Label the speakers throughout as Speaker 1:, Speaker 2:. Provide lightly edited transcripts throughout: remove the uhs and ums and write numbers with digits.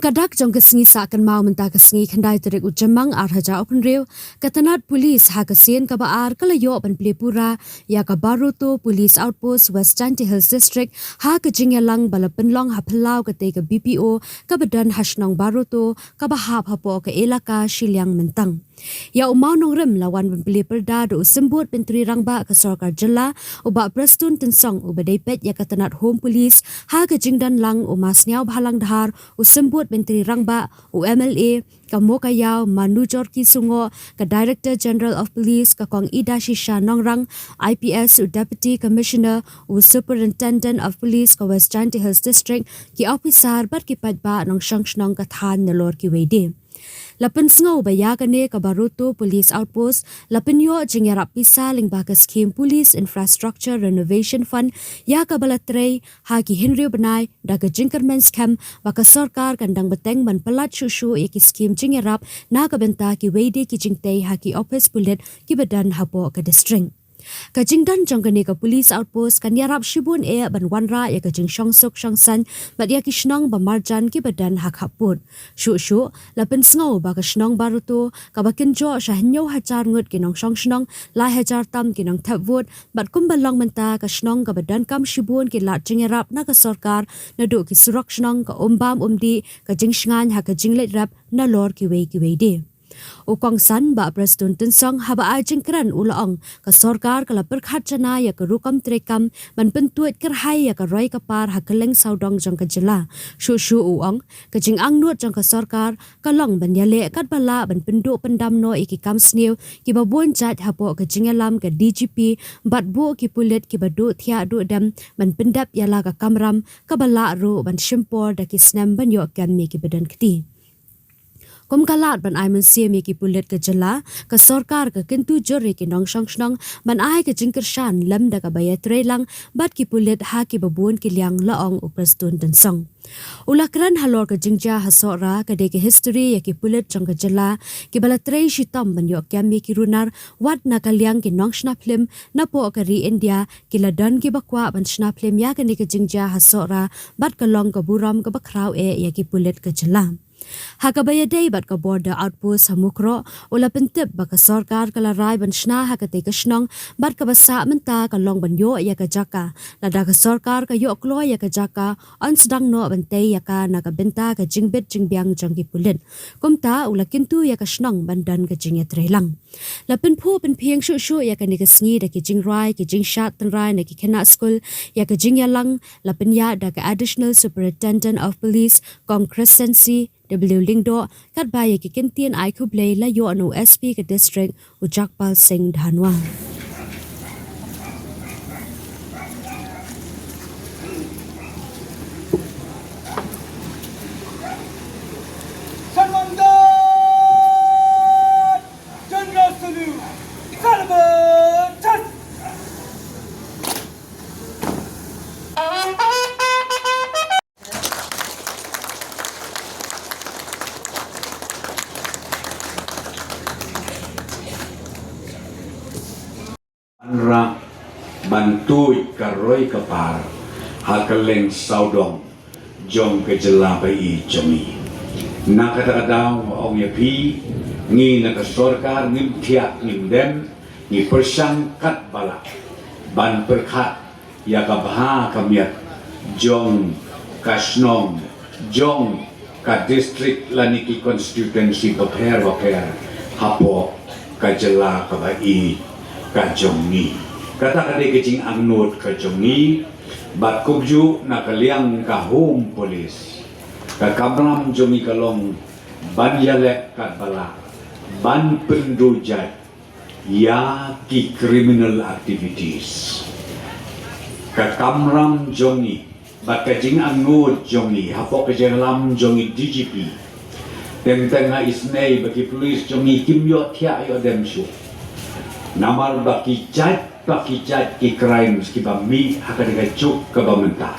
Speaker 1: kadak jong kesngi sakan mau menta kesngi khandai terik ujemang arhaja open riew katanat police ha kasien ka baar kalayo ban plepura ya ka Baroto Police Outpost West Chanti Hills District ha ka ïatreilang balapenlong ha phalau ka te ka BPO ka badan hashnong Baroto ka bahap hapo ka ïaka shiliang mentang ya umau nong rem lawan ban peleperda do sembut pentri rangba ka sorkar jela u Bah Prestone tensong u badepet ya katanat home police ha ka jingdan lang u masniaw bhalang dhar u sembut menteri rangba u MLA ka mokayau manujor ki sungo ka Director General of Police ka kong ida shisha nongrang IPS u Deputy Commissioner u Superintendent of Police ka West Chanti Hills District ki officer bat ki paidbah nongsynshar ka than nalor ki wede Lapen sengau baya kane ka Baroto Police Outpost lapen yo jengerap pisa Lyngba ka scheme Police Infrastructure Renovation Fund ya ka balatrei ha ki hinriu benai da ka jingkermens camp baka sorkar kandang beteng ban pelat shushu ya ki scheme jengerap na ka benta ki wede ki jingtei ha ki office pulit ki badan hapo ka district ka jingdan jongkane ka police outpost kan yarap shibun e ban wanra ya ka jing shongsok shongsan bat ya ki shnong ba marjan ki badan hak haput shu lapen sngau ba ka shnong Baroto ka bakin jo shahnyo hajar ngut ki nong shnong lai hajar tam ki nong thapwut bat kumbalong menta ka shnong ka badan kam shibun ki lat jingerap na ka sorkar naduh ki surak shnong ka umbam umdi ka jing shngan ha ka jinglet rap na lor ki wei de Ukong san Bah Prestone tensong haba ajeng kran ulaong ka sorkar kala perkhat jana ya ka rukam trekam man pentuit kerhai ya ka roi kapar hakeleng saudong jong ka jela shu uong ka jing angnut jong ka sorkar kalong ban yale kat bala ban pendu pendam no iki kam snew ki babon jat hapo ka jingalam ka DGP bat bu ki pulit ki badu thia du dam ban pendap yala ka kamram ka bala ru ban shempor da ki snam ban yo kan mi ki badan kti Kum kalat ban ai men siam ki pulit ka jela ka sorkar ka kyntu jore ki nongsynshar ban ai ka jingker shan lam da ka ïatreilang bat ki pulit ha ki babun ki liang laong u Prestone tensong ulakran halor ka jingja hasora ka de ki history ya ki pulit jong ka jela ki balatrei shitam ban yo kyam ki runar wat na ka liang ki nongsynshar film na po ka ri India ki ladan ki bakwa ban shna film ya ka ni ka jingja hasora bat ka long ka buram ka bakrau e ya ki pulit ka jela Hakabaya bat ka border outpost hamukro ula pyntip baka sorkar kala rai ban shna hakate ka shnong bat ka basa menta ka long ban yo ya ka jaka lada ka sorkar ka yo klo ya ka jaka on sedang no bante ya ka na ka benta ka jingbit jingbyang jangki pulit kumta ula kyntu ya ka shnong bandan ka jing ïatreilang lapin phu pynphriang shu ya ka ni ka sngi da ki jingrai ki jingshat tanrai na ki khena school ya ka jingyalang lapin ya da ka additional superintendent of police kong crescency Lyngdo kat baya ki kentien ai khubor la yo anu SP ke district ujakpal seng dhanwa
Speaker 2: Ra bantui karoi kapar hakaleng saudong jong ke jela bai jomi nakadadaw ong yapi ngi nakasorkar ngim thiak ngim dem ngi persang kat bala ban perkhat ya ka bha kamiat jong kasnong jong ka district laniki constituency baper hapo ka jela ka bai ka jongi kata kade kecing angnut ka jongi bat kubju na kaliang ka home police ka kamram jongi kalong ban yalek kat bala ban pendujat ya ki criminal activities ka kamram jongi bat kecing angnut jongi hapok ka jenglam jongi DGP tentang isnei bagi polis jongi kimyo thia yo dem shu Namar baki jat ki crimes ki ba mi hakadika chuk ka ba menta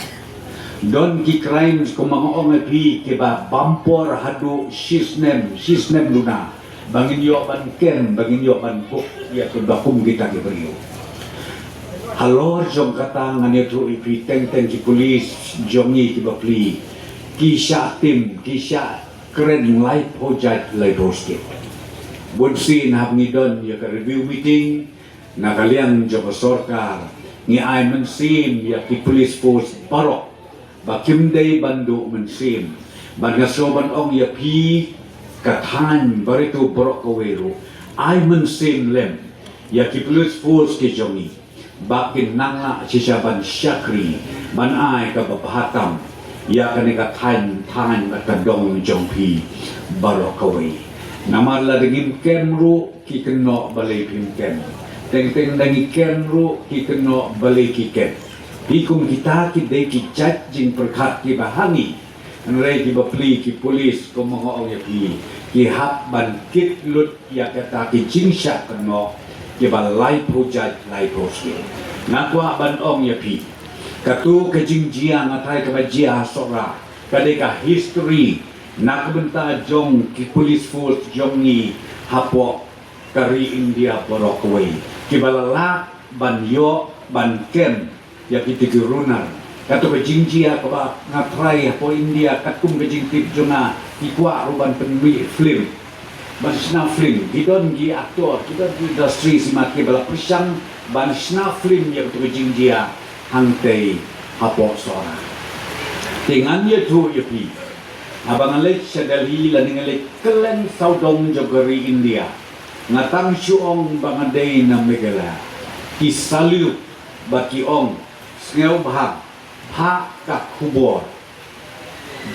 Speaker 2: don ki crimes ko mga ongepi ki ba bampor hadu shisnem luna bangin yo ban ken bangin yo ban buk ya ko bakum kita ki beriyo halor jong kata ngane tu ipi teng ki polis jongi ki ba Plie kisah tim kisah keren live project live hosted bunsin hab ngidon ya ka review meeting nakaliang jo sorkar ni ay mensim ya ki police force barok bakim day bandu mensim ban ngasoban ong ya pi kathan baritu borok kawero ay mensim lem ya ki police force ki jongi bakin nanga sisaban syakri ban ay ka bapahatam ya kanika tan at kadong jongpi barok kawai namala dagim kemru ki keno balay pimkem teng dangi kenru ki keno balay ki ken hikum kita ki day ki chat jing perkat ki bahangi anray ki bapli ki polis ko mga ong yapi ki hap ban kit lut ya kata ki jingsha keno ki balay project lay poski nakwa ban ong yapi katu kejingjia ngatai kabajia sora kadeka history nakbenta jong ki police force jong ni hapo kari India borokwe kibalala ban yo ban kem ya kiti runar katu kejingjia kaba ngatrai hapo India katum kejingtip jonga ikwa ruban penwi film ban sna film kidon gi aktor kidon gi industri simat kibala pisang ban sna film ya katu kejingjia hangtei hapo sora tingan ye tu ye pi abang alek sadali laning alek kelen saudong jogari India ngatang syuong bangadei na megala kisalu baki ong sngew bahag pa ka khubor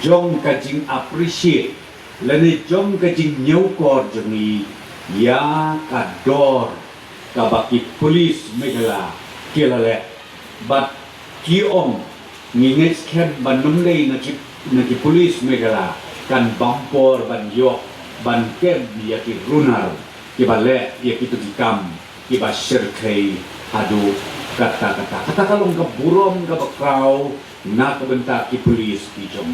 Speaker 2: jong kajing appreciate lani jong kajing nyukor jengi ya kador kabaki police megala kilale but kiong ngingit ken banum nei na ki police megala kan bampor ban yok ban kem ya ki runar ki bale ya ki tu kam ki ba sirkai hadu kata kalong ka burom ka bakraw na kabenta ki police ki jong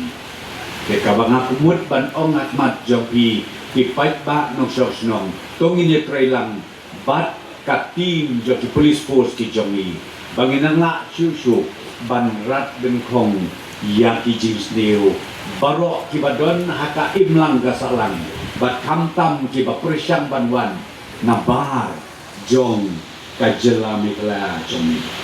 Speaker 2: ke kabanga kumut ban ong at mat jong ki paidbah nongsynshar tong ïatreilang bat katim jo ki police force ki jong banginanga syusyu ban rat den kong ya ki jings neo baro ki badon haka imlang ka sahlang bat kamtam ki Bah Prestone banwan na bar jong ka jela mikla jong